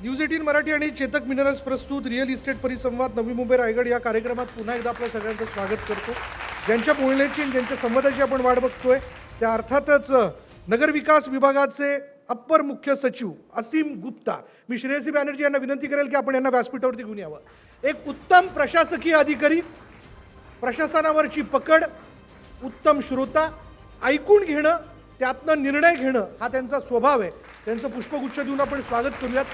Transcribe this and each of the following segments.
News 18 Marathi आणि Chetak minerals प्रस्तुत real estate परिसंवाद नवी मुंबई रायगड या कार्यक्रमात पुन्हा एकदा आपल्या सगळ्यांचं स्वागत करतो. ज्यांच्या बोलण्याची आणि ज्यांच्या संवादाची आपण वाट बघतोय त्या अर्थातच नगरविकास विभागाचे अप्पर मुख्य सचिव असीम गुप्ता. मी श्रेयसी बॅनर्जी यांना विनंती करेल की आपण यांना व्यासपीठावरती घेऊन यावं. एक उत्तम प्रशासकीय अधिकारी, प्रशासनावरची पकड, उत्तम श्रोता, ऐकून घेणं, त्यातनं निर्णय घेणं हा त्यांचा स्वभाव आहे. त्यांचं पुष्पगुच्छ देऊन आपण स्वागत करूयात.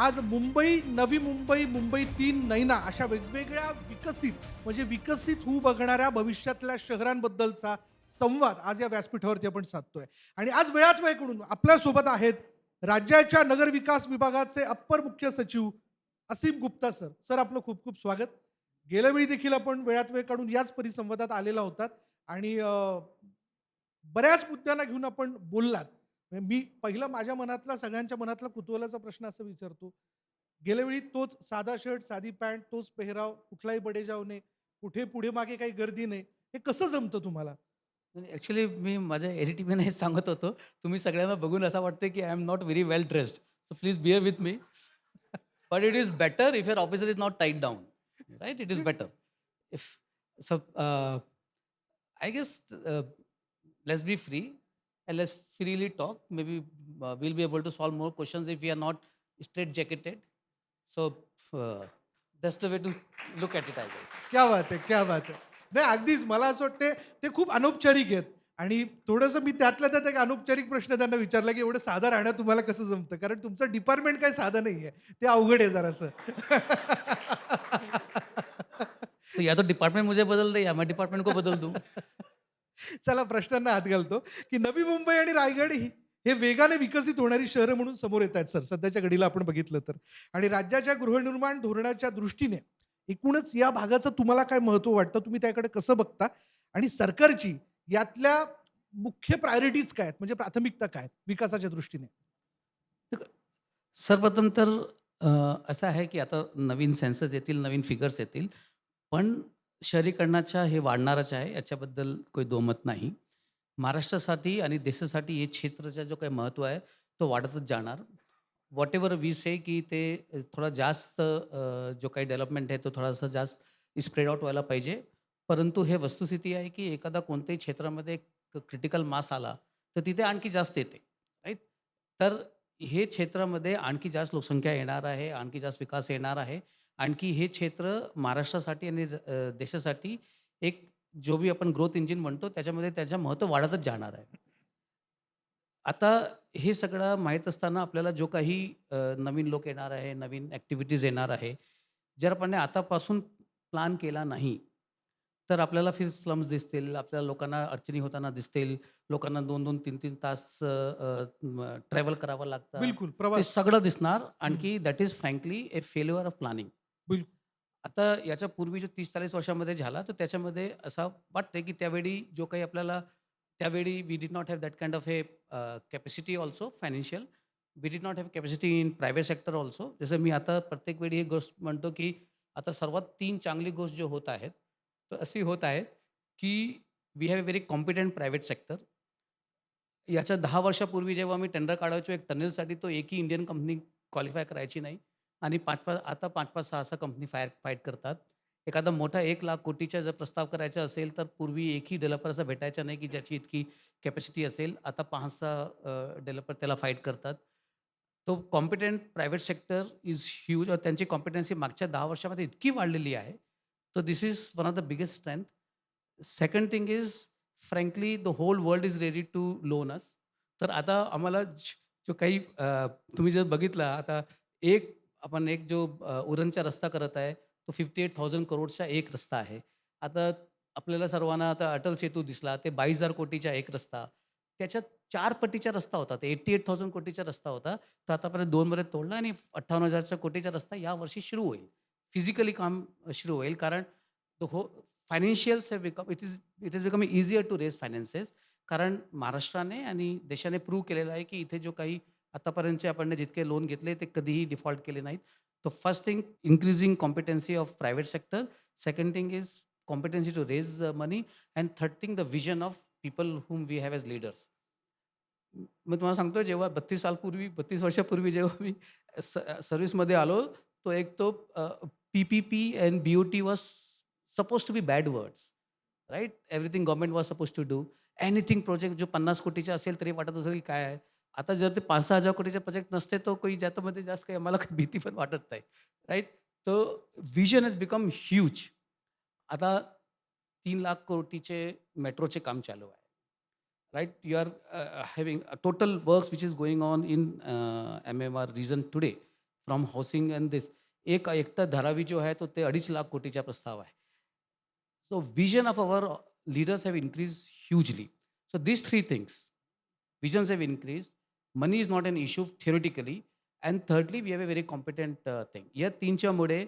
आज मुंबई, नवी मुंबई, मुंबई 3 नैना अशा वेगवेगळ्या विकसित होऊ बघणाऱ्या भविष्यातल्या शहरांबद्दलचा संवाद आज या व्यासपीठावरती आपण साधतोय. आणि आज वेळात वेळ करून आपल्यासोबत आहेत राज्याच्या नगरविकास विभागाचे अप्पर मुख्य सचिव असीम गुप्ता सर. सर, आपलं खूप खूप स्वागत. गेल्या वेळी देखील आपण वेळात वेळ काढून याच परिसंवादात आलेला होतात आणि बऱ्याच मुद्द्यांना घेऊन आपण बोललात. मी पहिलं माझ्या मनातला, सगळ्यांच्या मनातला कुतूहलाचा प्रश्न असं विचारतो. गेल्या वेळी तोच साधा शर्ट, साधी पॅन्ट, तोच पेहराव, कुठलाही बडेजाव नाही, कुठे पुढे मागे काही गर्दी नाही, हे कसं जमतं तुम्हाला? ॲक्च्युली मी माझ्या एरिटीपीने हेच सांगत होतो. तुम्ही सगळ्यांना बघून असं वाटतं की I am not very well dressed. So please bear with me. But it is better if your officer is not tied down. Right? It is better. If so I guess let's be free and let's freely talk. Maybe we'll be able to solve more questions if we are not straight jacketed. So that's the way to look at it, I guess. क्या बात आहे, क्या बात आहे. नाही, अगदीच मला असं वाटते ते खूप अनौपचारिक आहेत आणि थोडंसं मी त्यातल्या त्यात एक अनौपचारिक प्रश्न त्यांना विचारला की एवढं साधं राहणं तुम्हाला कसं जमतं? कारण तुमचं डिपार्टमेंट काही साधं नाहीये. ते अवघड आहे जरासं. तो या तो डिपार्टमेंट मुझे बदल दे या मैं डिपार्टमेंट को बदल दूं. चला प्रश्नांना हात घालतो की नवी मुंबई आणि रायगड हे वेगाने विकसित होणारी शहरं म्हणून समोर येत आहेत सर, सध्याच्या घडीला आपण बघितलं तर. आणि राज्याच्या गृहनिर्माण धोरणाच्या दृष्टीने एकूणच या भागाचं तुम्हाला काय महत्व वाटतं? तुम्ही त्याकडे कसं बघता? आणि सरकारची यातल्या मुख्य प्रायोरिटीज काय आहेत? म्हणजे प्राथमिकता काय आहेत विकासाच्या दृष्टीने? सर्वप्रथम तर असं आहे की आता नवीन सेन्सस येतील, नवीन फिगर्स येतील. पण शहरीकरणाच्या हे वाढणारच आहे, याच्याबद्दल काही दोमत नाही. महाराष्ट्रासाठी आणि देशासाठी हे क्षेत्राचा जो काही महत्त्व आहे, तो वाढतच जाणार. व्हॉटेव्हर वी से की ते थोडा जास्त जो काही डेव्हलपमेंट आहे, तो थोडासा जास्त स्प्रेड आउट व्हायला पाहिजे. परंतु हे वस्तुस्थिती आहे की एखादा कोणत्याही क्षेत्रामध्ये क्रिटिकल मास आला, तर तिथे आणखी जास्त येते, राईट? तर हे क्षेत्रामध्ये आणखी जास्त लोकसंख्या येणार आहे, आणखी जास्त विकास येणार आहे. आणखी हे क्षेत्र महाराष्ट्रासाठी आणि देशासाठी एक जो भी आपण ग्रोथ इंजिन म्हणतो त्याच्यामध्ये त्याचं महत्त्व वाढतच जाणार आहे. आता हे सगळं माहीत असताना आपल्याला जो काही नवीन लोक येणार आहे, नवीन ॲक्टिव्हिटीज येणार आहे. जर आपण आतापासून प्लॅन केला नाही, तर आपल्याला फिर स्लम्स दिसतील, आपल्याला लोकांना अडचणी होताना दिसतील. लोकांना 2-2, 3-3 तास ट्रॅव्हल करावं लागतं. बिलकुल ते प्रवास. सगळं दिसणार. हं, आणखी that is frankly A failure of planning. बिलकुल. आता याच्या पूर्वी जो 30-40 वर्षामध्ये झाला, तर त्याच्यामध्ये असं वाटतंय, की त्यावेळी जो काही आपल्याला त्यावेळी we did not have that kind of a capacity also financial. We did not have capacity in private sector also. जसं मी आता प्रत्येक वेळी ही गोष्ट म्हणतो, की आता सर्वात 3 चांगली गोष्ट जो होत आहेत, तर अशी होत आहे, की we have a very competent private sector. याच्या 10 वर्षापूर्वी जेव्हा मी टेंडर काढायचो एक टनेलसाठी, तो एकही इंडियन कंपनी क्वालिफाय करायची नाही. आणि 5-5 आता 5-5, 6-6 कंपनी फाईट करतात. एखादा मोठा 1,00,000 कोटीचा जर प्रस्ताव करायचा असेल, तर पूर्वी एकही डेव्हलपर असा भेटायचा नाही, की ज्याची इतकी कॅपॅसिटी असेल. आता 5-6 डेव्हलपर त्याला फाईट करतात. तो competent private sector is huge और त्यांची कॉम्पिटन्सी मागच्या 10 वर्षामध्ये इतकी वाढलेली आहे. तर this is one of the biggest strength. Second thing is frankly the whole world is ready to loan us. तर आता आम्हाला जो काही तुम्ही जर बघितला आता आपण एक जो उरणचा रस्ता करत आहे, तो 58,000 करोडचा एक रस्ता आहे. आता आपल्याला सर्वांना आता अटल सेतू दिसला, ते 22,000 कोटीचा एक रस्ता. त्याच्यात 4 पटीचा रस्ता होता. ते 88,000 कोटीचा रस्ता होता. तर आतापर्यंत 2 मध्ये तोडला आणि 58,000 कोटीचा रस्ता यावर्षी सुरू होईल. फिजिकली काम सुरू होईल कारण the whole financials have become it is becoming easier to raise finances. कारण महाराष्ट्राने आणि देशाने प्रूव्ह केलेलं आहे, की इथे जो काही आतापर्यंतचे आपण जितके लोन घेतले ते कधीही डिफॉल्ट केले नाहीत. तर first thing increasing competency of private sector. Second thing is competency to raise money. And third thing the vision of people whom we have as leaders. मी तुम्हाला सांगतो जेव्हा 32 वर्षापूर्वी जेव्हा मी सर्व्हिसमध्ये आलो, तो एक तो PPP and BOT was supposed to be bad words, right? Everything government was supposed to do. Anything project जो 50 कोटीचा असेल तरी वाटत असेल की काय आहे? आता जर ते 5,000-6,000 कोटीचे प्रोजेक्ट नसते, तर काही ज्याच्यामध्ये जास्त काही आम्हाला काही भीती पण वाटत नाही, राइट? तो व्हिजन हॅज बिकम ह्यूज. आता 3,00,000 कोटीचे मेट्रोचे काम चालू आहे. Right? You are having a total works which is going on in MMR region today from housing and this. एक तर धारावी जो आहे तो ते 2.5 लाख कोटीचा प्रस्ताव आहे. So vision of our leaders have increased hugely. So these three things, visions have increased, money is not an issue theoretically, and thirdly, we have a very competent thing. या तीनच्यामुळे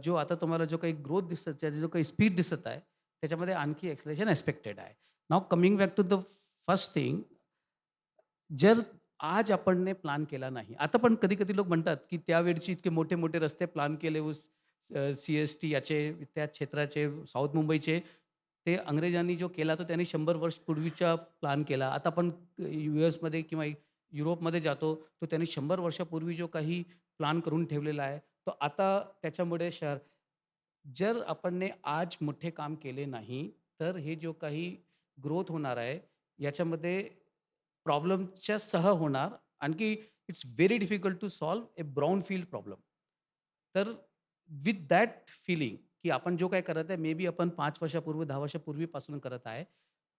जो आता तुम्हाला जो काही ग्रोथ दिसत त्याचा जो काही स्पीड दिसत आहे, त्याच्यामध्ये आणखी एक्सेलरेशन एक्सपेक्टेड आहे. Now coming back to the first thing, जर आज आपण प्लॅन केला नाही. आता पण कधी-कधी लोक म्हणतात, की त्यावेळचे इतके मोठे-मोठे रस्ते प्लॅन केले सी-एस-टी याचे, त्या क्षेत्राचे, साऊथ मुंबईचे, ते अंग्रेजांनी जो केला तो त्यांनी 100 वर्ष पूर्वीचा प्लॅन केला. आता आपण यूएसमध्ये किंवा युरोपमध्ये जातो, तो त्यांनी 100 वर्षापूर्वी जो काही प्लॅन करून ठेवलेला आहे, तो आता त्याच्यामुळे जर आपण आज मोठे काम केले नाही, तर हे जो काही ग्रोथ होणार आहे, याच्यामध्ये प्रॉब्लेमच्या सह होणार. आणखी it's very difficult to solve a brownfield problem. तर विथ दॅट फीलिंग, की आपण जो काही करत आहे, मे बी आपण 5 वर्षापूर्वी, 10 वर्षापूर्वीपासून करत आहे.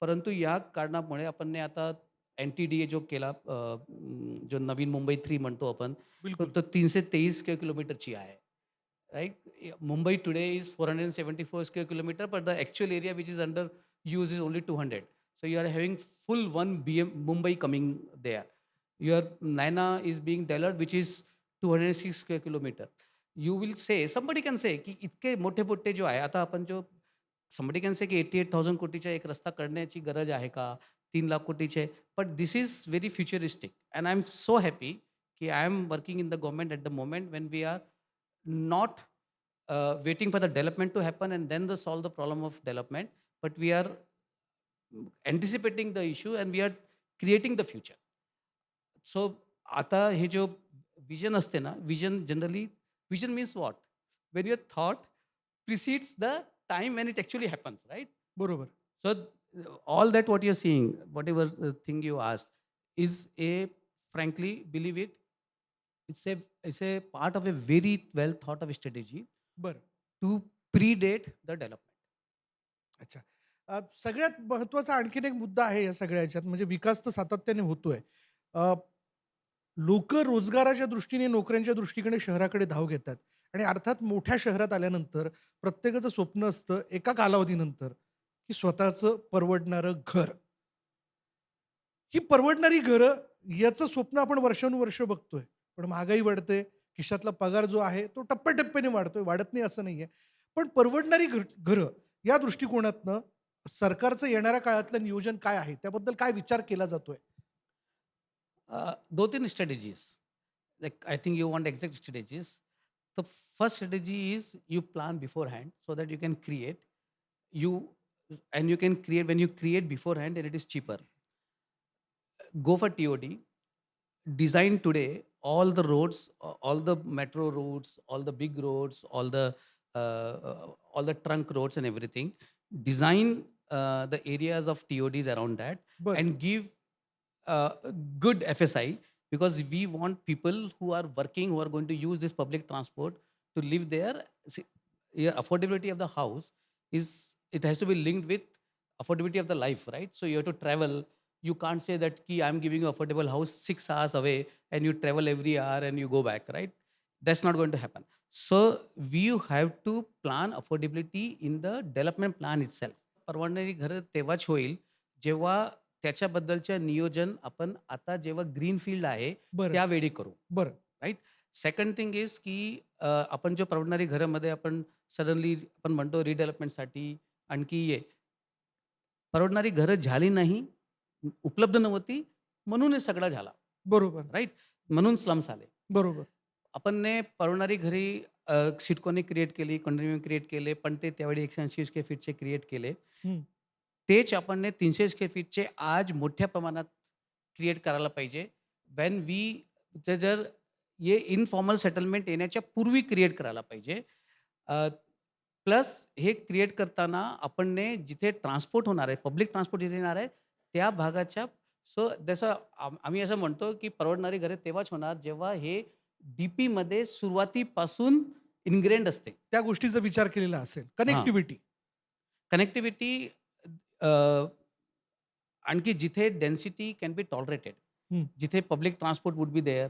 परंतु या कारणामुळे आपण आता एन-टी-डी-ए जो केला, जो नवीन मुंबई 3 म्हणतो आपण, तो बिलकुल. तो 323 किलोमीटरची आहे. Right? Mumbai today is 474 square kilometer, but the actual area which is under use is only 200. So you are having full one Mumbai coming there. Your Naina is being developed, which is 206 square kilometer. You will say, somebody can say की इतके मोठे-मोठे जो आहे, आता आपण जो somebody can say की 88,000 कोटीचा एक रस्ता करण्याची गरज आहे का? 3,00,000 कोटीचे. But this is very futuristic, and I am so happy की I am working in the government at the moment when we are not waiting for the development to happen and then solve the problem of development, but we are anticipating the issue and we are creating the future. So आता हे जो vision असते ना, vision generally, vision means what? When your thought precedes the time when it actually happens, right? बरोबर. So all that what you're seeing, whatever thing you asked, is a, frankly, believe it, it's a part of a very well thought of strategy बरं. to predate the development. अच्छा. सगळ्यात महत्त्वाचा आणखीन एक मुद्दा आहे या सगळ्या ह्याच्यात, म्हणजे विकास तर सातत्याने होतोय. लोकं रोजगाराच्या दृष्टीने, नोकऱ्यांच्या दृष्टीने शहराकडे धाव घेतात आणि अर्थात मोठ्या शहरात आल्यानंतर प्रत्येकाचं स्वप्न असतं एका कालावधीनंतर, की स्वतःचं परवडणारं घर. ही परवडणारी घरं याचं स्वप्न आपण वर्षानुवर्ष बघतोय. पण महागाई वाढते, खिशातला पगार जो आहे तो टप्प्याटप्प्याने वाढतोय, वाढत नाही असं नाहीये. पण परवडणारी घरं या दृष्टिकोनातनं सरकारचं येणाऱ्या काळातलं नियोजन काय आहे? त्याबद्दल काय विचार केला जातोय? 2-3 strategies. Like, I think you want exact strategies. The first strategy is you plan beforehand so that you can create. You and you can create when you create beforehand, and it is cheaper. Go for TOD. Design today all the roads, all the metro routes, all the big roads, all the trunk roads and everything. Design the areas of TODs around that बरं. and give uh, good FSI, because we want people who are working, who are going to use this public transport to live there. See, yeah, affordability of the house is, it has to be linked with affordability of the life, right? So you have to travel. You can't say that ki I'm giving you affordable house 6 hours away and you travel every hour and you go back, right? That's not going to happen. So we have to plan affordability in the development plan itself. परवडणारी घरं तेव्हाच होईल जेव्हा त्याच्याबद्दलचं नियोजन आपण आता जेव्हा ग्रीनफील्ड आहे बरं. त्यावेळी करू, बरं. राइट? सेकंड थिंग इज की आपण जो परवडणारी घरामध्ये आपण सडनली आपण म्हणतो रिडेव्हलपमेंटसाठी आणखी परवडणारी घरं झाली नाही, उपलब्ध नव्हती, म्हणून हे सगळा झाला, बरोबर. राइट? म्हणून स्लम्स आले. बरोबर. आपण परवडणारी घरी सिडकोने क्रिएट केली, कंडोमिनियम क्रिएट केले, पण ते त्यावेळी 180 स्क्वेअर फीटचे क्रिएट केले. हं. तेच आपण 300 स्क्वेअर फीटचे आज मोठ्या प्रमाणात क्रिएट करायला पाहिजे. वेन वी जर हे इनफॉर्मल सेटलमेंट येण्याच्या पूर्वी क्रिएट करायला पाहिजे. प्लस हे क्रिएट करताना आपण जिथे ट्रान्सपोर्ट होणार आहे, पब्लिक ट्रान्सपोर्ट जिथे येणार आहे, त्या भागाच्या सो जसं आम्ही असं म्हणतो, की परवडणारी घरे तेव्हाच होणार, जेव्हा हे डी-पीमध्ये सुरुवातीपासून इन्ग्रेंड असते. त्या गोष्टीचा विचार केलेला असेल. कनेक्टिव्हिटी. कनेक्टिव्हिटी आणखी जिथे डेन्सिटी कॅन बी टॉलरेटेड. हं. जिथे public transport would be there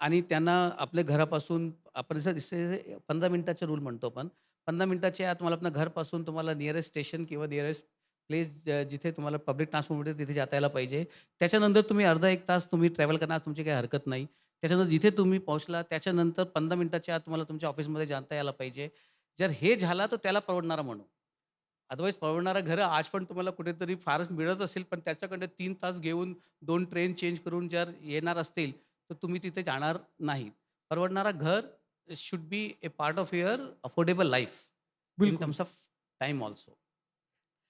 आणि त्यांना आपल्या घरापासून आपण जसं 15 मिनिटाचा रूल म्हणतो आपण. 15 मिनिटाच्या आत तुम्हाला आपल्या घरपासून तुम्हाला निअरेस्ट स्टेशन किंवा निअरेस्ट प्लेस जिथे तुम्हाला पब्लिक ट्रान्सपोर्ट मिळते तिथे जाता यायला पाहिजे. त्याच्यानंतर तुम्ही अर्धा 1 तास तुम्ही ट्रॅव्हल करणार तुमची काही हरकत नाही. त्याच्यानंतर जिथे तुम्ही पोहोचला त्याच्यानंतर 15 मिनिटाच्या आत तुम्हाला तुमच्या ऑफिसमध्ये जाता यायला पाहिजे. जर हे झालं तर त्याला परवडणारा म्हणू. अदरवाईज परवडणारं घरं आज पण तुम्हाला कुठेतरी फारच मिळत असेल, पण त्याच्याकडे 3 तास घेऊन 2 ट्रेन चेंज करून जर येणार असतील, तर तुम्ही तिथे जाणार नाहीत. परवडणारं घर should be a part of your affordable life in बिलकुल. Terms of time also.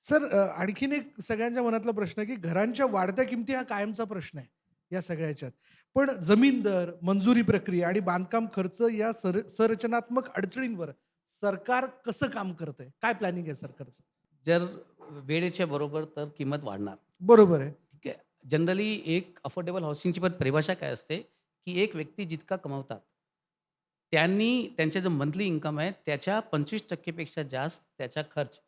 Sir आणखीन एक सगळ्यांच्या मनातला प्रश्न आहे, की घरांच्या वाढत्या किमती हा कायमचा प्रश्न आहे या सगळ्या ह्याच्यात. पण जमीन दर, मंजुरी प्रक्रिया आणि बांधकाम खर्च या संरचनात्मक अडचणींवर सरकार कसं काम करतंय? काय प्लॅनिंग आहे सरकारचं? जर वेळेच्या बरोबर तर किंमत वाढणार. बरोबर आहे. ठीक आहे. जनरली एक अफोर्डेबल हाउसिंगची पण परिभाषा काय असते, की एक व्यक्ती जितका कमवतात, त्यांनी त्यांचा जो मंथली इन्कम आहे त्याच्या 25% पेक्षा जास्त त्याचा खर्च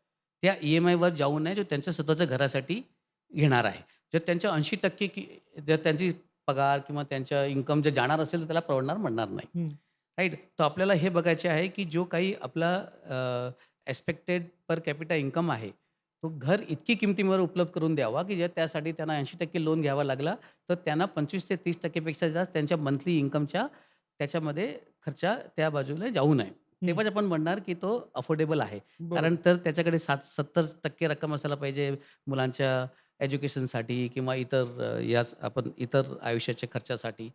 त्या ई-एम-आयवर जाऊ नये, जो त्यांच्या स्वतःच्या घरासाठी घेणार आहे. जर त्यांच्या 80% जर त्यांची पगार किंवा त्यांच्या इन्कम जर जाणार असेल, तर त्याला परवडणार म्हणणार नाही. हं. राईट? तर आपल्याला हे बघायचे आहे, की जो काही आपला एक्स्पेक्टेड पर कॅपिटा इन्कम आहे, तो घर इतकी किमतीवर उपलब्ध करून द्यावा, की जर त्यासाठी त्यांना 80% लोन घ्यावा लागला, तर त्यांना 25% ते 30% पेक्षा जास्त त्यांच्या मंथली इन्कमच्या त्याच्यामध्ये खर्च त्या बाजूला जाऊ नये. तेव्हाच आपण म्हणणार, की तो अफोर्डेबल आहे. बरोबर. कारण तर त्याच्याकडे 70% रक्कम असायला पाहिजे मुलांच्या एज्युकेशनसाठी किंवा इतर आपण इतर आयुष्याच्या खर्चासाठी.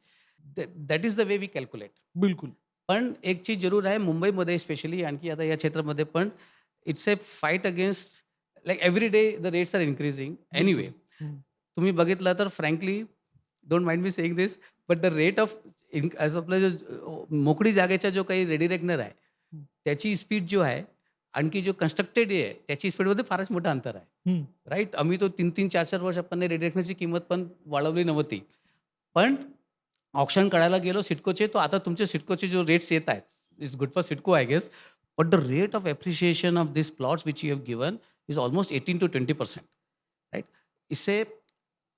That is the way we calculate. बिलकुल. पण एक चीज जरूर आहे मुंबईमध्ये स्पेशली आणखी आता या क्षेत्रामध्ये पण it's a fight against like every day the rates are increasing anyway. हं. तुम्ही बघितलं तर frankly don't mind me saying this but the rate of आपला जो मोकळी जागेचा जो काही रेडी रेकनर आहे, हं. त्याची स्पीड जो आहे आणखी जो कन्स्ट्रक्टेड आहे त्याची स्पीडमध्ये फारच मोठं अंतर आहे. हं. राईट? आम्ही तो 3-3, 4-4 वर्ष आपण रेडी रेकनरची किंमत पण वाढवली नव्हती. पण ऑक्शन काढायला गेलो सिडकोचे, तो आता तुमचे सिडकोचे जो रेट्स येत आहेत, it's good for CIDCO I guess. But the rate of appreciation of this plots which you have given is almost 18 to 20%. Right? इससे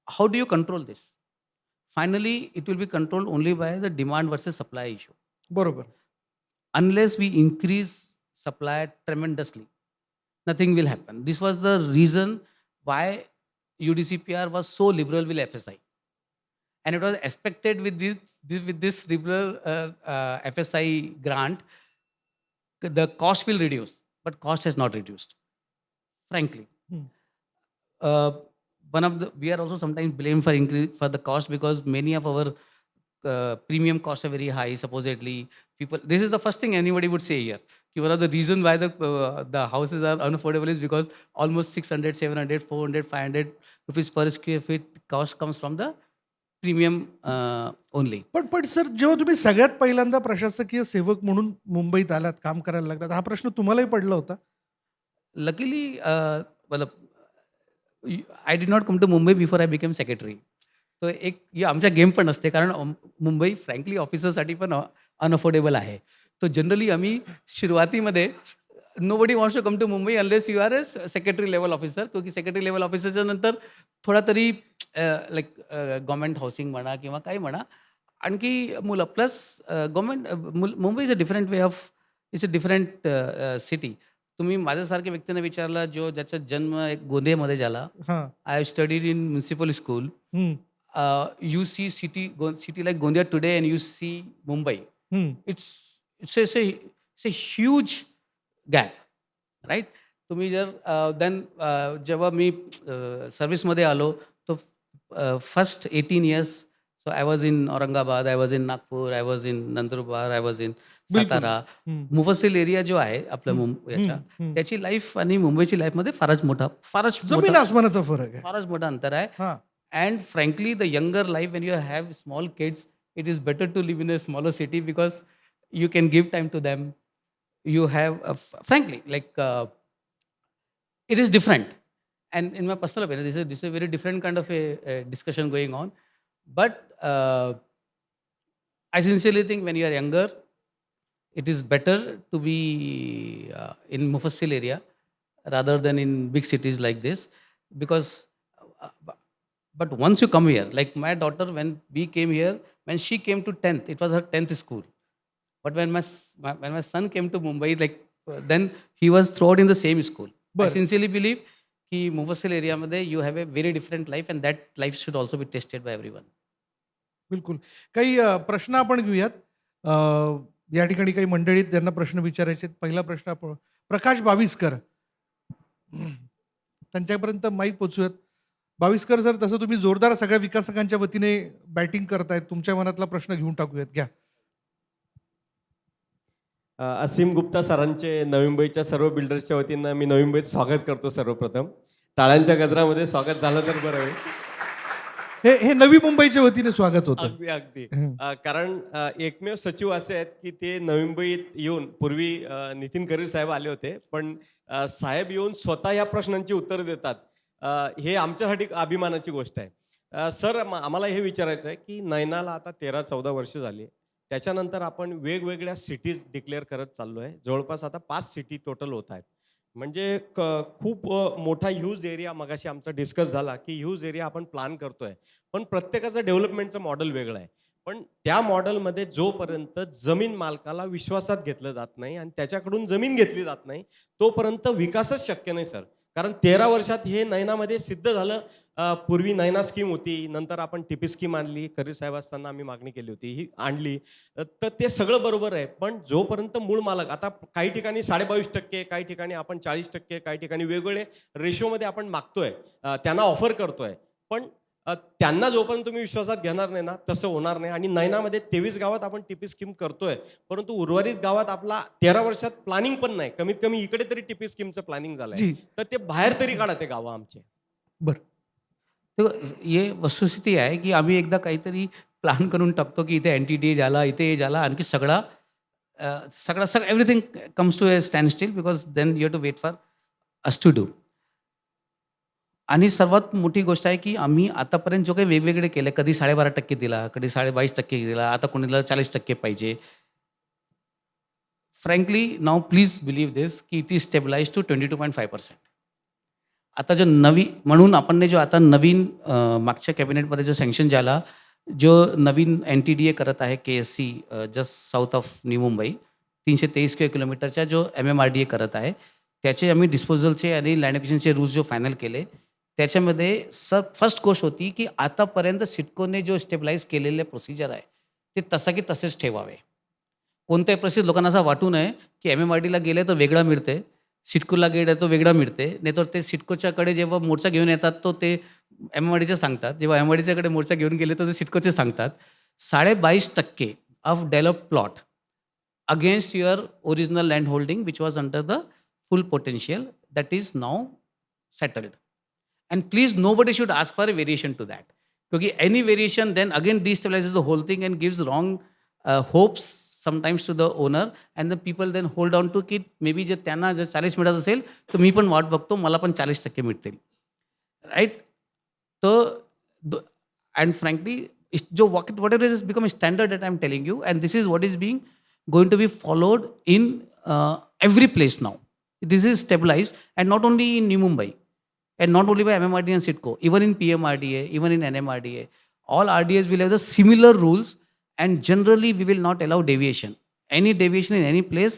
how do you control this? Finally it will be controlled only by the demand versus supply issue. बरोबर. Unless we increase supply tremendously, nothing will happen. This was the reason why UDCPR was so liberal with FSI. And it was expected with this liberal FSI grant, the cost will reduce, but cost has not reduced, frankly. Hmm. We are also sometimes blamed for increase for the cost because many of our premium costs are very high. Supposedly, this is the first thing anybody would say here. One of the reasons why the houses are unaffordable is because almost 600, 700, 400, 500 rupees per square feet cost comes from the premium only. पण sir जेव्हा तुम्ही सगळ्यात पहिल्यांदा प्रशासकीय सेवक म्हणून मुंबईत आलात, काम करायला लागलात, हा प्रश्न तुम्हालाही पडला होता? लकीली मतलब I did not come to Mumbai before I became secretary. तो एक आमचा गेम पण असते कारण मुंबई फ्रँकली ऑफिसरसाठी पण अनअफोर्डेबल आहे. तो जनरली आम्ही सुरुवातीमध्ये nobody wants to come to Mumbai unless you are a secretary level officer. क्योंकि सेक्रेटरी लेवल ऑफिसरच्या नंतर थोडा तरी लाईक गव्हर्नमेंट हाऊसिंग म्हणा किंवा काही म्हणा आणखी मुलं plus government Mumbai is a different way of it's a different city. तुम्ही माझ्यासारख्या व्यक्तीने विचारला ज्याचा जन्म एक गोंदियामध्ये झाला. हां. I have studied in municipal school. हं. You see city like Gondia today and you see Mumbai. हं. It's a huge gap, right? तुम्ही जर जेव्हा मी सर्व्हिसमध्ये आलो तो first 18 years so I was in Aurangabad, I was in Nagpur, I was in Nandurbar, I was in बिलकुल. सातारा. हं. मुफस्सिल एरिया जो आहे आपल्या हं. याच्या हं. त्याची लाईफ आणि मुंबईची लाईफमध्ये फारच जमीन मोठा आसमानाचा फरक आहे. फारच मोठं अंतर आहे. हां. And frankly, the younger life, when you have small kids, it is better to live in a smaller city because you can give time to them. You have, frankly, like it is different. And in my personal opinion, this is a very different kind of a discussion going on. But I sincerely think when you are younger, it is better to be in Mufassil area rather than in big cities like this, because but once you come here, like my daughter, when we came here, when she came to 10th, it was her 10th school. But when when my son came to Mumbai, like then he was thrown in the same school. I बरं. sincerely believe की Mufassil area मध्ये you have a very different life, and that life should also be tested by everyone. बिलकुल. काही प्रश्न आपण घेऊयात. अ, या ठिकाणी काही मंडळी आहेत ज्यांना प्रश्न विचारायचे आहेत. पहिला प्रश्न आपण प्रकाश बाविस्कर. त्यांच्यापर्यंत माईक पोहोचूयात. बाविस्कर सर, तसं तुम्ही जोरदार सगळ्या विकासकांच्या वतीने बॅटिंग करतायत. तुमच्या मनातला प्रश्न घेऊन टाकूयात. घ्या. असीम गुप्ता सरांचे नवी मुंबईच्या सर्व बिल्डर्सच्या वतीनं मी नवी मुंबईत स्वागत करतो सर्वप्रथम. टाळ्यांच्या गजरामध्ये स्वागत झालं तर बरं होईल. हे नवी मुंबईच्या वतीने स्वागत होतं. अगदी अगदी कारण एकमेव सचिव असे आहेत की ते नवी मुंबईत येऊन पूर्वी नितीन करीर साहेब आले होते, पण साहेब येऊन स्वतः या प्रश्नांची उत्तर देतात. हे आमच्यासाठी अभिमानाची गोष्ट आहे. सर, आम्हाला हे विचारायचं आहे की नयनाला आता 13-14 वर्ष झाली. त्याच्यानंतर आपण वेगवेगळ्या सिटीज डिक्लेअर करत चाललो आहे. जवळपास आता 5 सिटी टोटल होत आहेत. म्हणजे खूप मोठा ह्यूज एरिया, मगाशी आमचा डिस्कस झाला की ह्यूज एरिया आपण प्लॅन करतोय, पण प्रत्येकाचं डेव्हलपमेंटचं मॉडेल वेगळं आहे. पण त्या मॉडेलमध्ये जोपर्यंत जमीन मालकाला विश्वासात घेतलं जात नाही आणि त्याच्याकडून जमीन घेतली जात नाही, तोपर्यंत विकासच शक्य नाही सर. कारण 13 वर्षात हे नयनामध्ये सिद्ध झालं. पूर्वी नयना स्कीम होती, नंतर आपण टीपी स्कीम आणली, करीर साहेब असताना आम्ही मागणी केली होती, ही आणली. तर ते सगळं बरोबर आहे, पण जोपर्यंत मूळ मालक, आता काही ठिकाणी 22.5%, काही ठिकाणी आपण 40%, काही ठिकाणी वेगवेगळे रेशोमध्ये आपण मागतोय, त्यांना ऑफर करतोय. पण त्यांना जोपर्यंत तुम्ही विश्वासात घेणार नाही ना, तसं होणार नाही. आणि नयनामध्ये 23 गावात आपण टीपी स्कीम करतोय, परंतु उर्वरित गावात आपला 13 वर्षात प्लॅनिंग पण नाही. कमीत कमी इकडे तरी टीपी स्कीमचं प्लॅनिंग झालंय, तर ते बाहेर तरी काढा ते गावं आमचे. बरं. तो ये वस्तुस्थिती आहे की आम्ही एकदा काहीतरी प्लॅन करून टाकतो की इथे NTDA झाला, इथे हे झाला, आणखी सगळा everything comes to a standstill, because then you have to wait for us to do. आणि सर्वात मोठी गोष्ट आहे की आम्ही आतापर्यंत जो काही वेगवेगळे केले, कधी 12.5% दिला, कधी 22.5% दिला, आता कोणाला 40% पाहिजे. फ्रँकली नाउ प्लीज बिलीव्ह दिस की इट इज स्टेबलाइज टू 22.5%. आता जो म्हणून आपण जो आता नवीन मागच्या कॅबिनेटमध्ये जो सँक्शन झाला, जो नवीन NTDA करत आहे KSC just south of new Mumbai, 323 किलोमीटरचा जो MMRDA करत आहे, त्याचे आम्ही डिस्पोजलचे आणि लँड ॲक्विजिशनचे रूल्स जो फायनल केले, त्याच्यामध्ये फर्स्ट गोष्ट होती की आतापर्यंत सिडकोने जो स्टेबलाइज केलेले प्रोसिजर आहे, ते तसं की तसेच ठेवावे. कोणत्याही परिस्थितीत लोकांना असं वाटू नये की MMRDला गेले तर वेगळा मिळते, सिडकोला गेलं तो वेगळा मिळते. नाहीतर ते सिडकोच्याकडे जेव्हा मोर्चा घेऊन येतात, तो ते MMRDचे सांगतात. जेव्हा MMRDच्याकडे मोर्चा घेऊन गेले, तर ते सिडकोचे सांगतात. 22.5% of developed plot against your original land holding which was under the full potential, that is now settled. And please, nobody should ask for a variation to that. Because any variation then again destabilizes the whole thing and gives wrong hopes sometimes to the owner, and the people then hold on to it. Maybe जर त्यांना जर 40 मिळत असेल, तर मी पण वाट बघतो, मला पण 40% मिळतील. राईट? तर and frankly, whatever is become a standard that I'm telling you, and this is what is being going to be followed in every place now. This is stabilized, and not only in New Mumbai. And not only by MMRDA and SIDCO, even in PMRDA, even in NMRDA, all RDAs will have the similar rules, and generally we will not allow deviation. Any deviation in any place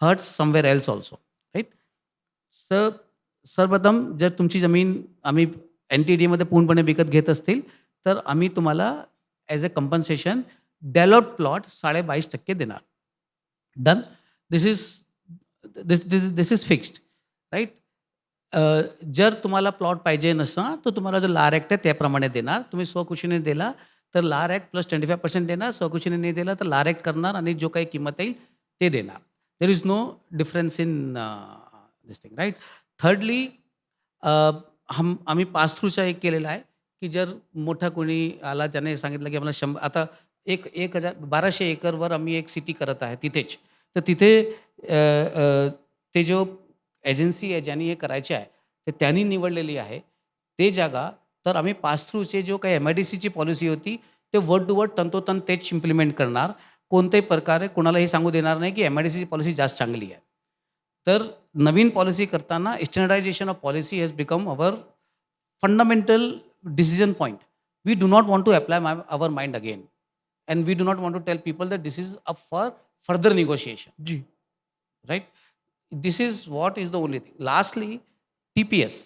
hurts somewhere else also, right? So, सर्वप्रथम जर तुमची जमीन आम्ही NTDA मध्ये पूर्णपणे विकत घेत असतील, तर आम्ही तुम्हाला as a compensation developed plot 22.5% देणार. Done. This is fixed, right? जर तुम्हाला प्लॉट पाहिजे नसला, तर तुम्हाला जो लार ॲक्ट आहे त्याप्रमाणे देणार. तुम्ही स्वखुशीने दिला तर लार ॲक्ट प्लस 25% देणार, स्वखुशीने नाही दिला तर लार ॲक्ट करणार आणि जो काही किंमत येईल ते देणार. There is no difference in this thing, right? Thirdly, आम्ही पास थ्रूचा एक केलेला आहे की जर मोठा कोणी आला त्याने सांगितलं की आम्हाला आता 1200 एकरवर आम्ही एक सिटी करत आहे तिथेच. तर तिथे अ, अ, ते जो एजन्सी आहे ज्यांनी हे करायचे आहे, ते त्यांनी निवडलेली आहे. ते जागा तर आम्ही पास थ्रूचे जो काही एम-आय-डी-सीची पॉलिसी होती, ते वर्ड टू वर्ड तंतोतंत तेच इम्प्लिमेंट करणार. कोणत्याही प्रकारे कोणाला हे सांगू देणार नाही की एम-आय-डी-सीची पॉलिसी जास्त चांगली आहे. तर नवीन पॉलिसी करताना standardisation of policy has become our fundamental decision point. We do not want to apply our mind again. And we do not want to tell people that this is up for further negotiation, जी. right? This is what is the only thing. Lastly, TPS.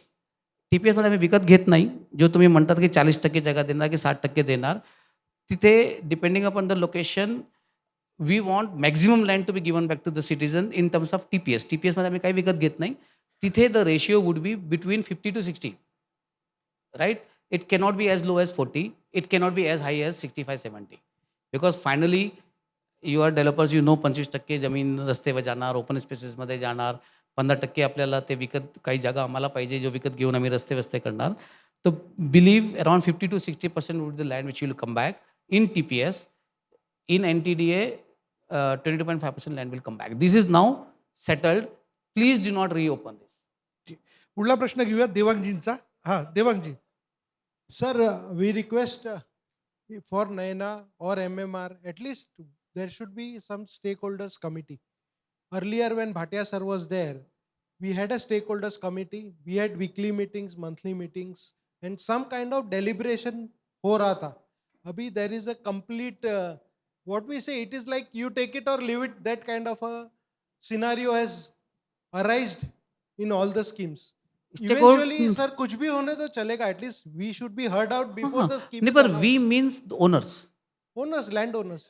TPSमध्ये आम्ही विकत घेत नाही. जो तुम्ही म्हणतात की 40% जागा देणार की 60% देणार. तिथे depending upon the location we want maximum land to be given back to the citizen in terms of TPS. TPSमध्ये आम्ही काही विकत घेत नाही. तिथे the ratio would be between 50 to 60. Right? It cannot be as low as 40. It cannot be as high as 65, 70. Because finally, you are developers, you know 25% जमीन रस्त्यावर जाणार, ओपन स्पेसेसमध्ये जाणार. 15% आपल्याला ते विकत काही जागा आम्हाला पाहिजे, जो विकत घेऊन आम्ही रस्ते करणार. तर believe around 50 to 60% would be the land which will come back in TPS. In NTDA, 22.5% land will come back. This is now settled. Please do not reopen this. पुढला प्रश्न घेऊया देवांगजींचा. हां, देवांगजी. Sir, we request for Naina or MMR, at least there should be some stakeholders committee. Earlier when Bhatia sir was there, we had a stakeholders committee. We had weekly meetings, monthly meetings, and some kind of deliberation ho raha tha. Abhi there is a complete, what we say, it is like you take it or leave it, that kind of a scenario has arisen in all the schemes. Eventually, sir, कुछ भी होने तो चलेगा. At least we should be heard out before the scheme नहीं, is per announced. we means the owners. Owners, landowners,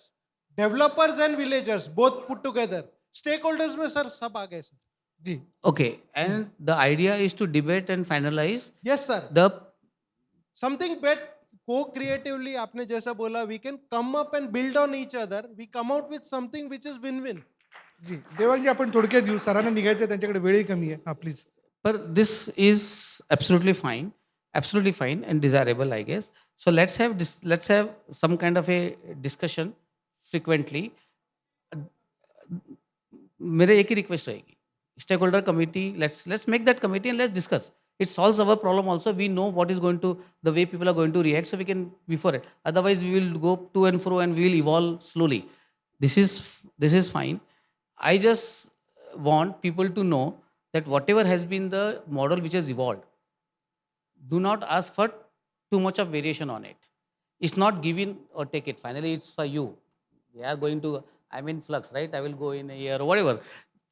developers and villagers, both put together. Stakeholders में sir सब आ गए sir. G. Okay, and the idea is to debate and finalize Yes sir. the. Something bet co-creatively आपने जैसा बोला, we can come up and build on each other. We come out with something which is win-win. जी. देवांगजी आपण थोडक्यात घेऊ. सरांना निघायचं आहे, त्यांच्याकडे वेळही कमी आहे. हां, please. But this is absolutely fine and desirable, I guess. So let's have some kind of a discussion frequently. मेरे एक ही रिक्वेस्ट रहेगी, stakeholder committee, let's make that committee and let's discuss. It solves our problem also. We know what is going to, the way people are going to react, so we can before it. Otherwise, we will go to and fro and we will evolve slowly. This is fine. I just want people to know that whatever has been the model which has evolved, do not ask for too much of variation on it. It's not given or take it. Finally, it's for you. We are going to, I'm in flux, right? I will go in a year or whatever.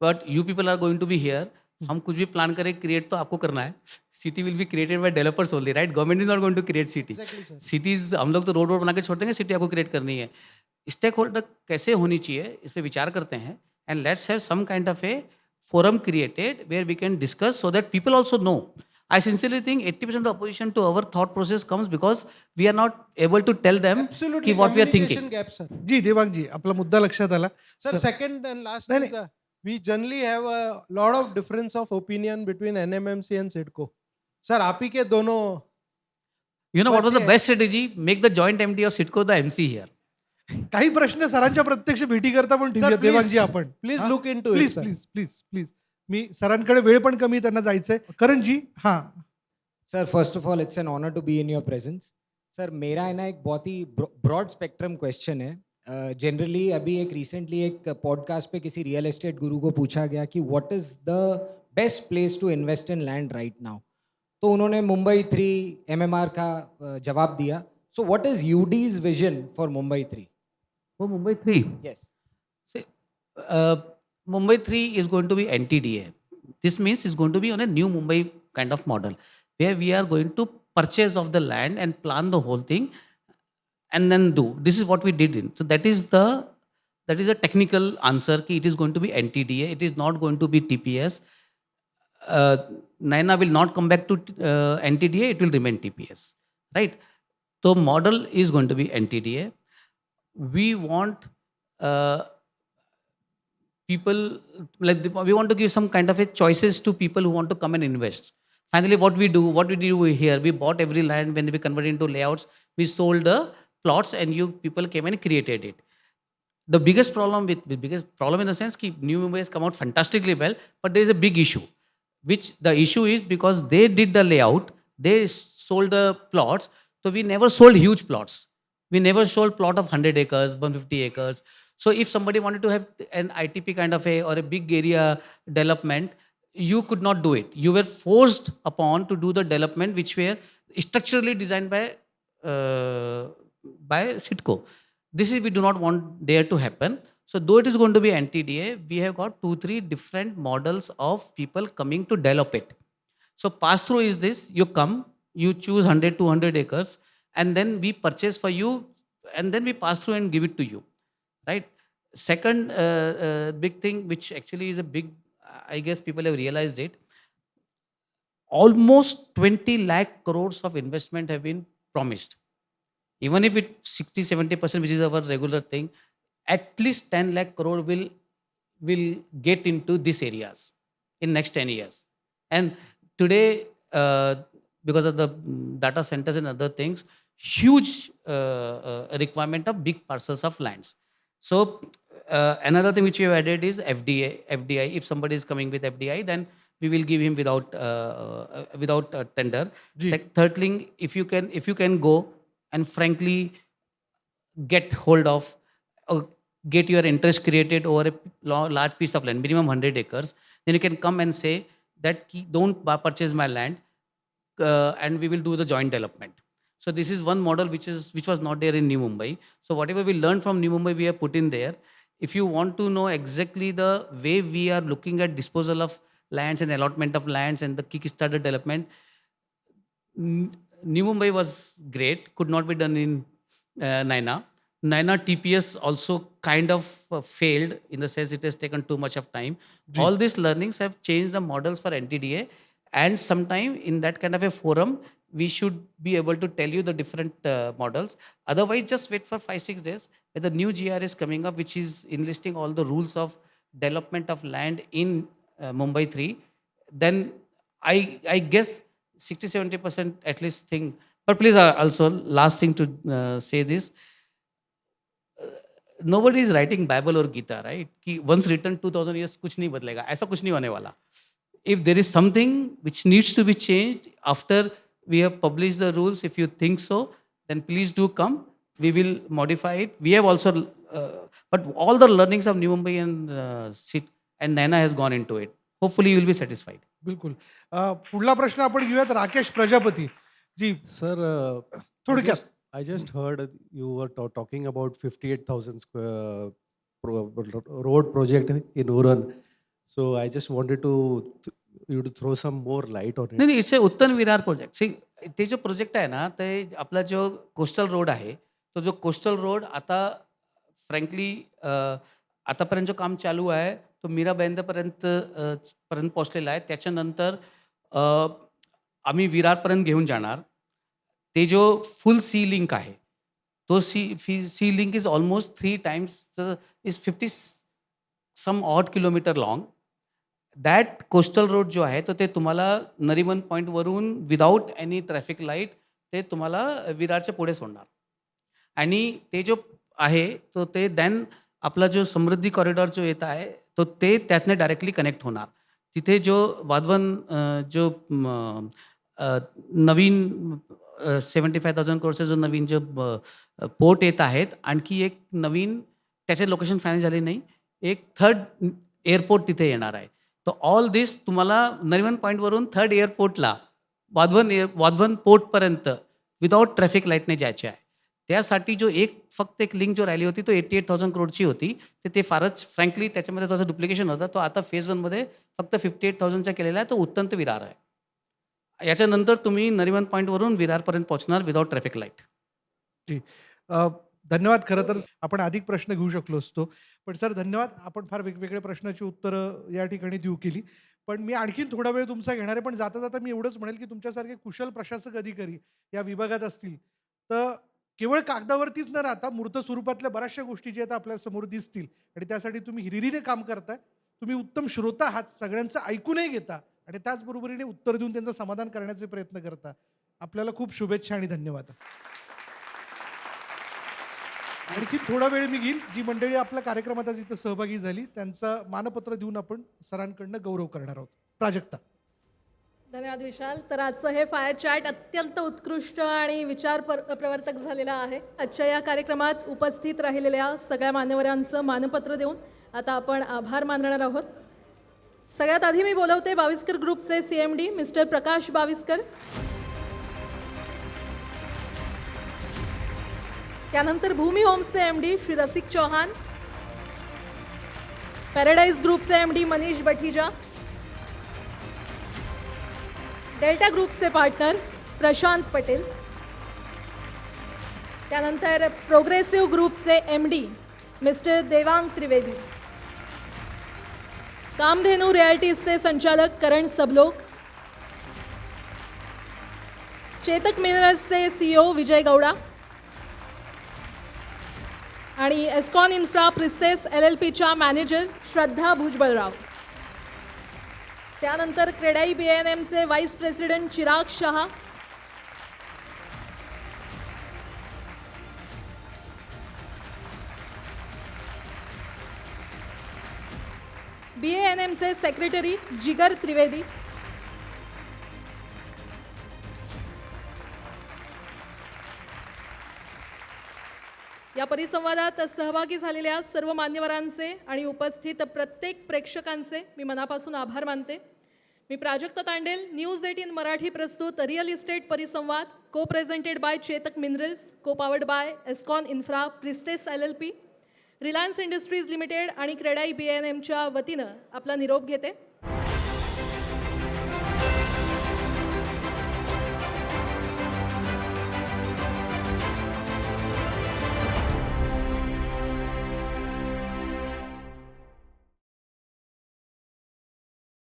But you people are going to be here. हम कुछ भी plan करें, create तो आपको करना है. City will be created by developers only, right? Government is not going to create city. Exactly sir. Cities हम लोग तो रोड बना के छोड़ देंगे, सिटी आपको क्रिएट करनी है. स्टेक होल्डर कैसे होनी चाहिए, इस पर विचार करते हैं. And let's have some kind of a forum created where we can discuss so that people also know. I sincerely think 80% of the opposition to our thought process comes because we are not able to tell them Absolutely. what we are thinking. Communication gap, sir. जी, देवांगजी, आपला मुद्दा लक्षात आला. Sir, Sir. second and last नहीं, is we generally have a lot of difference of opinion between NMMC and SIDCO. Sir, आप ही के दोनों You know what was the बच्चे- best strategy? Make the joint MD of SIDCO the MC here. काही प्रश्न सरांच्या प्रत्यक्ष भेटी करता पण ठीक Sir, आहे. please- देवांगजी आपण please हां? look into it, please sir. Please please please. मी सरांकडे वेळ पण कमी, त्यांना जायचंय. करणजी, हां. Sir first of all it's an honour to be in your presence. Sir मेरा है ना एक बहुत ही ब्रॉड स्पेक्ट्रम क्वेश्चन है. जनरली अभी एक रिसेंटली एक पॉडकास्ट पे किसी रियल एस्टेट गुरु को पूछा गया कि what is the best place to invest in land right now, तो उन्होंने मुंबई 3 MMR का जवाब दिया. So what is UD's vision for Mumbai 3? Oh, Mumbai 3. Yes. See, Mumbai 3 is going to be NTDA. This means it's going to be on a new Mumbai kind of model where we are going to purchase of the land and plan the whole thing and then do. This is what we did in. So that is a technical answer ki it is going to be NTDA. It is not going to be TPS. Naina will not come back to NTDA. It will remain TPS. Right? So model is going to be NTDA. We want people, like we want to give some kind of a choices to people who want to come and invest. Finally, what we do here, we bought every land. When we converted into layouts, we sold the plots, and you people came and created it. The biggest problem with biggest problem in the sense that New Mumbai has come out fantastically well, but there is a big issue. Which the issue is because they did the layout, they sold the plots, so we never sold huge plots. We never sold plot of 100 acres, 150 acres. So if somebody wanted to have an ITP kind of a or a big area development, you could not do it. You were forced upon to do the development which were structurally designed by Sitco. This is we do not want there to happen. So though it is going to be NTDA, we have got 2-3 different models of people coming to develop it. So pass through is this: you come, you choose 100-200 acres, and then we purchase for you, and then we pass through and give it to you, right? Second big thing, which actually is a big, I guess people have realized it. Almost 20 lakh crores of investment have been promised. Even if it 60-70%, which is our regular thing, at least 10 lakh crore will get into these areas in next 10 years. And today, because of the data centers and other things, huge requirement of big parcels of lands. So another thing which we have added is FDI. If somebody is coming with FDI, then we will give him without tender. जी. Third thing, if you can go and frankly get hold of or get your interest created over a large piece of land, minimum 100 acres, then you can come and say that don't purchase my land, and we will do the joint development. So this is one model which was not there in New Mumbai. So whatever we learned from New Mumbai, we have put in there. If you want to know exactly the way we are looking at disposal of lands and allotment of lands and the Kickstarter development, New Mumbai was great, could not be done in Naina. Naina TPS also kind of failed in the sense it has taken too much of time. जी. All these learnings have changed the models for NTDA, and sometime in that kind of a forum, we should be able to tell you the different models. Otherwise, just wait for 5-6 days. When the new GR is coming up, which is enlisting all the rules of development of land in Mumbai 3, then I guess 60-70% at least thing. But please also, last thing to say this, nobody is writing Bible or Gita, right? कि once written 2000 years कुछ नहीं बदलेगा, ऐसा कुछ नहीं होने वाला. If there is something which needs to be changed after we have published the rules, if you think so, then please do come. We will modify it. We have also, but all the learnings of New Mumbai and SIT and Naina has gone into it. Hopefully you will be satisfied. बिलकुल. पुढला प्रश्न आपण घेऊयात राकेश प्रजापती जी. Sir, थोडक्यात. I just heard you were talking about 58,000 square road project in Uran. So I just wanted you to throw some more light on it. नाही, it's a Uttan Virar project. सी ते जो प्रोजेक्ट आहे ना, ते आपला जो कोस्टल रोड आहे, तो जो कोस्टल रोड आता फ्रँकली आतापर्यंत जो काम चालू आहे, तो मीरा बँदपर्यंत पोहोचलेला आहे. त्याच्यानंतर आम्ही विरारपर्यंत घेऊन जाणार. ते जो फुल सी लिंक आहे, तो sea link is almost 3 times is 50 some odd kilometer long. That coastal road जो आहे, तो ते तुम्हाला नरिमन पॉईंटवरून विदाऊट एनी ट्रॅफिक लाईट ते तुम्हाला विरारच्या पुढे सोडणार. आणि ते जो आहे, तो ते देन आपला जो समृद्धी कॉरिडॉर जो येत आहे, तो ते त्यातनं डायरेक्टली कनेक्ट होणार. तिथे जो वाधवन जो नवीन 75,000 crores जो नवीन जो पोर्ट येत आहेत, आणखी एक नवीन त्याचे लोकेशन फायनल झाले नाही, एक थर्ड एअरपोर्ट तिथे येणार आहे. तर ऑल दिस तुम्हाला नरिमन पॉईंटवरून थर्ड एअरपोर्टला वाधवन पोर्टपर्यंत विदाऊट ट्रॅफिक लाईटने जायचे आहे. त्यासाठी जो फक्त एक लिंक जो राहिली होती, तो 88,000 crores होती. तर ते फारच फ्रँकली त्याच्यामध्ये त्याचं डुप्लिकेशन होतं. तो आता फेज 1 मध्ये फक्त 58,000चा केलेला आहे. तो उत्तंत विरार आहे. याच्यानंतर तुम्ही नरिमन पॉईंटवरून विरारपर्यंत पोहोचणार विदाऊट ट्रॅफिक लाईट. धन्यवाद. खरं तर आपण अधिक प्रश्न घेऊ शकलो असतो, पण सर धन्यवाद. आपण फार वेगवेगळ्या प्रश्नाची उत्तरं या ठिकाणी देऊ केली. पण मी आणखीन थोडा वेळ तुमचा घेणार आहे, पण जाता जाता मी एवढंच म्हणेल की तुमच्यासारखे कुशल प्रशासक अधिकारी या विभागात असतील तर केवळ कागदावरतीच न राहता मूर्त स्वरूपातल्या बऱ्याचशा गोष्टी ज्या आहेत आपल्या समोर दिसतील, आणि त्यासाठी तुम्ही हिरिरीने काम करताय. तुम्ही उत्तम श्रोता आहात, सगळ्यांचं ऐकूनही घेता, आणि त्याचबरोबरीने उत्तर देऊन त्यांचं समाधान करण्याचे प्रयत्न करता. आपल्याला खूप शुभेच्छा आणि धन्यवाद. आणखी थोडा वेळ मी घेईल. जी मंडळी आपल्या कार्यक्रमात आज इथं सहभागी झाली त्यांचं मानपत्र देऊन आपण सरांकडनं गौरव करणार आहोत. प्राजक्ता. धन्यवाद विशाल. तर आजचं हे फायर चॅट अत्यंत उत्कृष्ट आणि प्रवर्तक झालेलं आहे. आजच्या या कार्यक्रमात उपस्थित राहिलेल्या सगळ्या मान्यवरांचं मानपत्र देऊन आता आपण आभार मानणार आहोत. सगळ्यात आधी मी बोलवते बाविस्कर ग्रुपचे CMD मिस्टर प्रकाश बाविस्कर. त्यानंतर भूमी होम्सचे MD श्री रसिक चौहान, पॅराडाईज ग्रुपचे MD मनीष बठीजा, डेल्टा ग्रुपचे पार्टनर प्रशांत पटेल, त्यानंतर प्रोग्रेसिव्ह ग्रुपचे MD मिस्टर देवांग त्रिवेदी, कामधेनू रिॲलिटीजचे संचालक करण सबलोक, चेतक मिनरल्सचे CEO विजय गौडा आणि एस्कॉन इन्फ्रा प्रिस्टेस LLPच्या मॅनेजर श्रद्धा भुजबळराव. त्यानंतर क्रेडाई BNMचे व्हाईस प्रेसिडेंट चिराग शहा, BANMचे सेक्रेटरी जिगर त्रिवेदी, या परिसंवादात सहभागी झालेल्या सर्व मान्यवरांचे आणि उपस्थित प्रत्येक प्रेक्षकांचे मी मनापासून आभार मानते. मी प्राजक्ता तांडेल, न्यूज 18 मराठी प्रस्तुत रिअल इस्टेट परिसंवाद, co presented by Chetak minerals, co powered by Escon infra प्रिस्टेस LLP, रिलायन्स इंडस्ट्रीज लिमिटेड आणि क्रेडाई BNMच्या वतीनं आपला निरोप घेते.